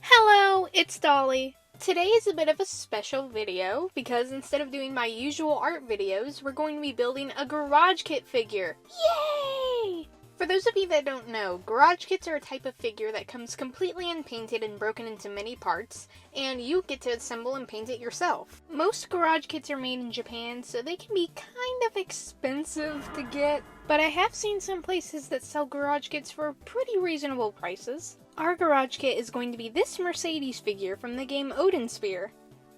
Hello, it's Dolly. Today is a bit of a special video because instead of doing my usual art videos, we're going to be building a garage kit figure. Yay! For those of you that don't know, garage kits are a type of figure that comes completely unpainted and broken into many parts, and you get to assemble and paint it yourself. Most garage kits are made in Japan, so they can be kind of expensive to get, but I have seen some places that sell garage kits for pretty reasonable prices. Our garage kit is going to be this Mercedes figure from the game Odin Sphere.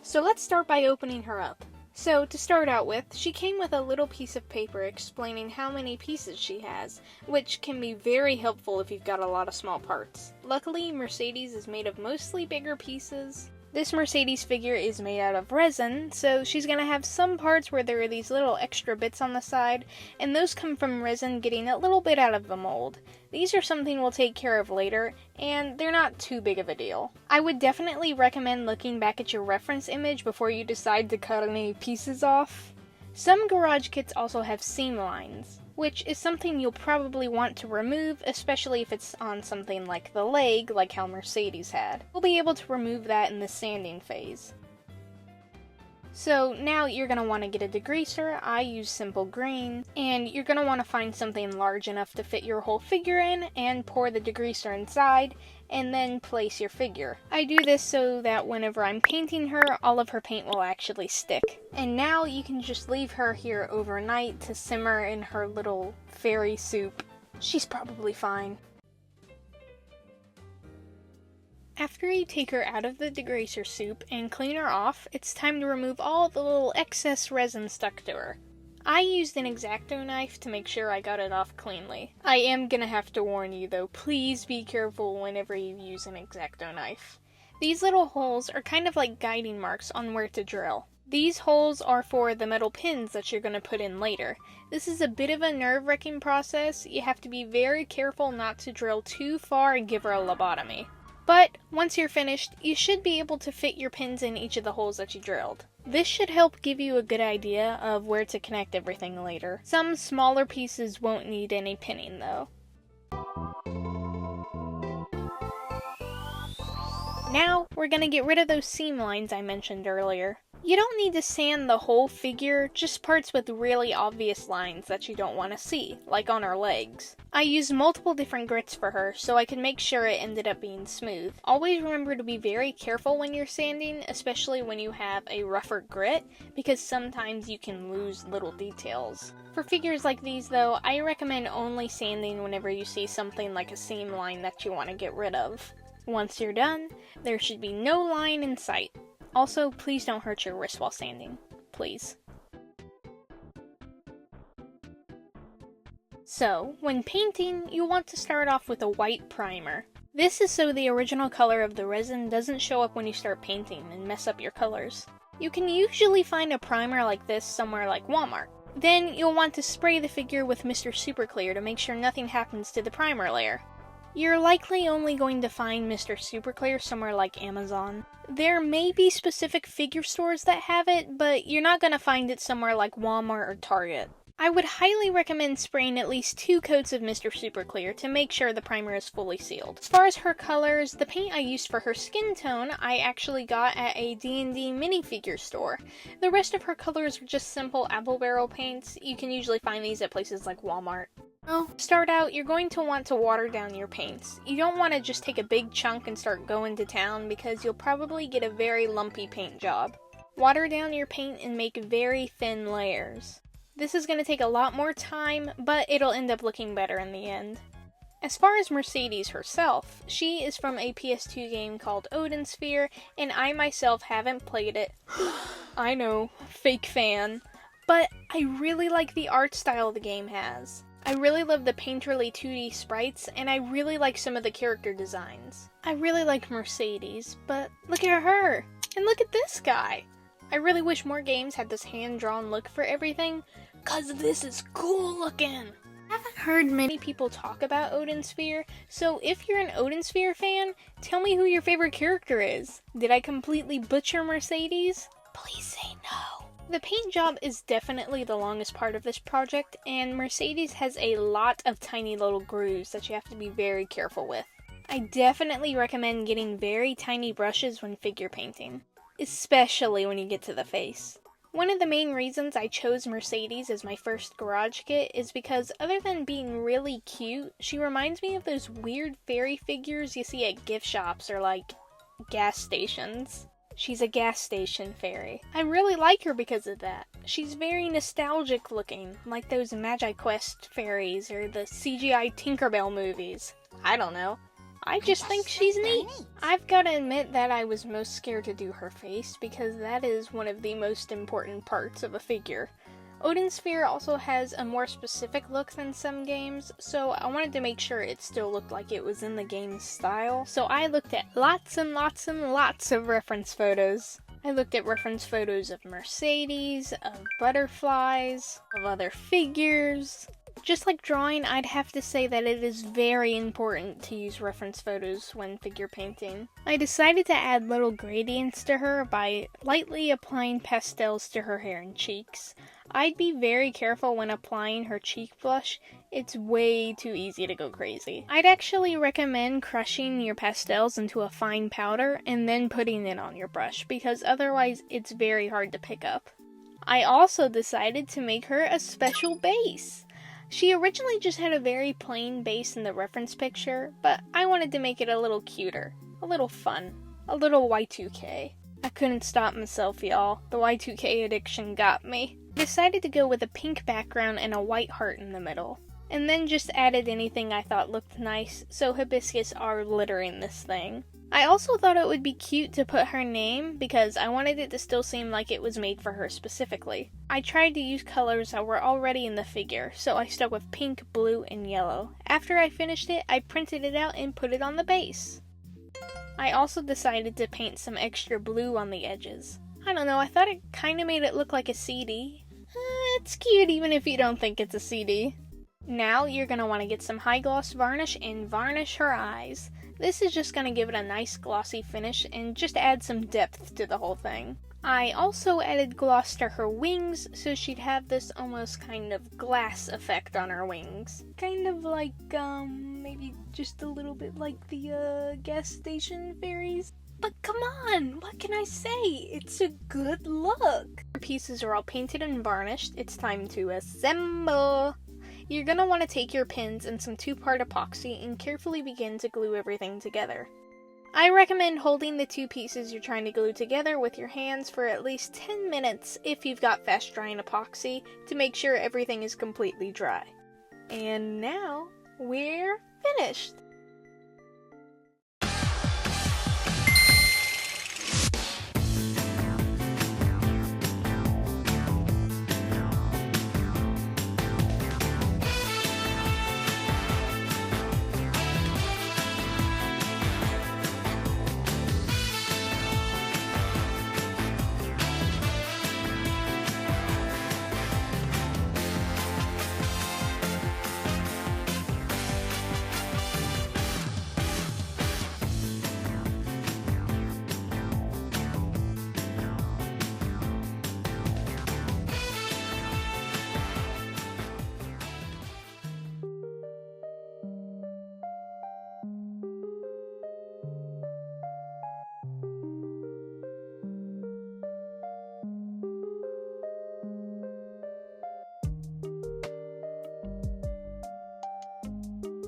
So let's start by opening her up. So to start out with, she came with a little piece of paper explaining how many pieces she has, which can be very helpful if you've got a lot of small parts. Luckily, Mercedes is made of mostly bigger pieces. This Mercedes figure is made out of resin, so she's going to have some parts where there are these little extra bits on the side, and those come from resin getting a little bit out of the mold. These are something we'll take care of later, and they're not too big of a deal. I would definitely recommend looking back at your reference image before you decide to cut any pieces off. Some garage kits also have seam lines, which is something you'll probably want to remove, especially if it's on something like the leg, like how Mercedes had. We'll be able to remove that in the sanding phase. So now you're going to want to get a degreaser. I use simple green, and you're going to want to find something large enough to fit your whole figure in and pour the degreaser inside and then place your figure. I do this so that whenever I'm painting her, all of her paint will actually stick. And now you can just leave her here overnight to simmer in her little fairy soup. She's probably fine. After you take her out of the degreaser soup and clean her off, it's time to remove all the little excess resin stuck to her. I used an X-Acto knife to make sure I got it off cleanly. I am gonna have to warn you though, please be careful whenever you use an X-Acto knife. These little holes are kind of like guiding marks on where to drill. These holes are for the metal pins that you're gonna put in later. This is a bit of a nerve-wracking process. You have to be very careful not to drill too far and give her a lobotomy. But once you're finished, you should be able to fit your pins in each of the holes that you drilled. This should help give you a good idea of where to connect everything later. Some smaller pieces won't need any pinning though. Now, we're going to get rid of those seam lines I mentioned earlier. You don't need to sand the whole figure, just parts with really obvious lines that you don't want to see, like on her legs. I used multiple different grits for her, so I could make sure it ended up being smooth. Always remember to be very careful when you're sanding, especially when you have a rougher grit, because sometimes you can lose little details. For figures like these though, I recommend only sanding whenever you see something like a seam line that you want to get rid of. Once you're done, there should be no line in sight. Also, please don't hurt your wrist while sanding. Please. So, when painting, you want to start off with a white primer. This is so the original color of the resin doesn't show up when you start painting and mess up your colors. You can usually find a primer like this somewhere like Walmart. Then you'll want to spray the figure with Mr. Super Clear to make sure nothing happens to the primer layer. You're likely only going to find Mr. Super Clear somewhere like Amazon. There may be specific figure stores that have it, but you're not going to find it somewhere like Walmart or Target. I would highly recommend spraying at least 2 coats of Mr. Super Clear to make sure the primer is fully sealed. As far as her colors, the paint I used for her skin tone I actually got at a D&D minifigure store. The rest of her colors were just simple apple barrel paints. You can usually find these at places like Walmart. To start out, you're going to want to water down your paints. You don't want to just take a big chunk and start going to town because you'll probably get a very lumpy paint job. Water down your paint and make very thin layers. This is going to take a lot more time, but it'll end up looking better in the end. As far as Mercedes herself, she is from a PS2 game called Odin Sphere, and I myself haven't played it. I know, fake fan. But I really like the art style the game has. I really love the painterly 2D sprites, and I really like some of the character designs. I really like Mercedes, but look at her! And look at this guy! I really wish more games had this hand-drawn look for everything, 'cause this is cool looking! I haven't heard many people talk about Odin Sphere, so if you're an Odin Sphere fan, tell me who your favorite character is. Did I completely butcher Mercedes? Please say no. The paint job is definitely the longest part of this project, and Mercedes has a lot of tiny little grooves that you have to be very careful with. I definitely recommend getting very tiny brushes when figure painting, especially when you get to the face. One of the main reasons I chose Mercedes as my first garage kit is because other than being really cute, she reminds me of those weird fairy figures you see at gift shops or like gas stations. She's a gas station fairy. I really like her because of that. She's very nostalgic looking, like those Magi Quest fairies or the CGI Tinkerbell movies. I don't know. I just think she's neat. I've gotta admit that I was most scared to do her face because that is one of the most important parts of a figure. Odin Sphere also has a more specific look than some games, so I wanted to make sure it still looked like it was in the game's style. So I looked at lots and lots and lots of reference photos. I looked at reference photos of Mercedes, of butterflies, of other figures. Just like drawing, I'd have to say that it is very important to use reference photos when figure painting. I decided to add little gradients to her by lightly applying pastels to her hair and cheeks. I'd be very careful when applying her cheek blush. It's way too easy to go crazy. I'd actually recommend crushing your pastels into a fine powder and then putting it on your brush because otherwise it's very hard to pick up. I also decided to make her a special base. She originally just had a very plain base in the reference picture, but I wanted to make it a little cuter, a little fun, a little Y2K. I couldn't stop myself, y'all. The Y2K addiction got me. I decided to go with a pink background and a white heart in the middle, and then just added anything I thought looked nice, so hibiscus are littering this thing. I also thought it would be cute to put her name because I wanted it to still seem like it was made for her specifically. I tried to use colors that were already in the figure, so I stuck with pink, blue, and yellow. After I finished it, I printed it out and put it on the base. I also decided to paint some extra blue on the edges. I don't know, I thought it kinda made it look like a CD. It's cute even if you don't think it's a CD. Now you're gonna want to get some high gloss varnish and varnish her eyes. This is just gonna give it a nice glossy finish and just add some depth to the whole thing. I also added gloss to her wings so she'd have this almost kind of glass effect on her wings. Kind of like, maybe just a little bit like the, gas station fairies. But come on, what can I say? It's a good look! Her pieces are all painted and varnished. It's time to assemble! You're gonna want to take your pins and some 2-part epoxy and carefully begin to glue everything together. I recommend holding the 2 pieces you're trying to glue together with your hands for at least 10 minutes if you've got fast drying epoxy to make sure everything is completely dry. And now, we're finished!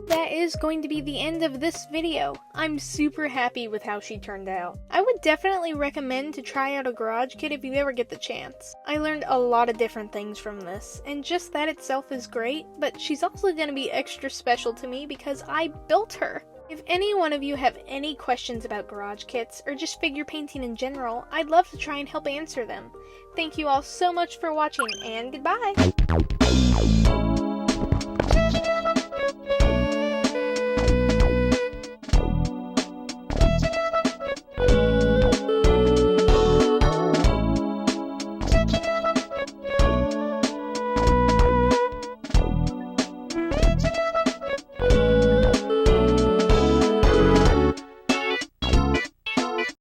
That is going to be the end of this video. I'm super happy with how she turned out. I would definitely recommend to try out a garage kit if you ever get the chance. I learned a lot of different things from this, and just that itself is great, but she's also going to be extra special to me because I built her. If any one of you have any questions about garage kits, or just figure painting in general, I'd love to try and help answer them. Thank you all so much for watching, and goodbye!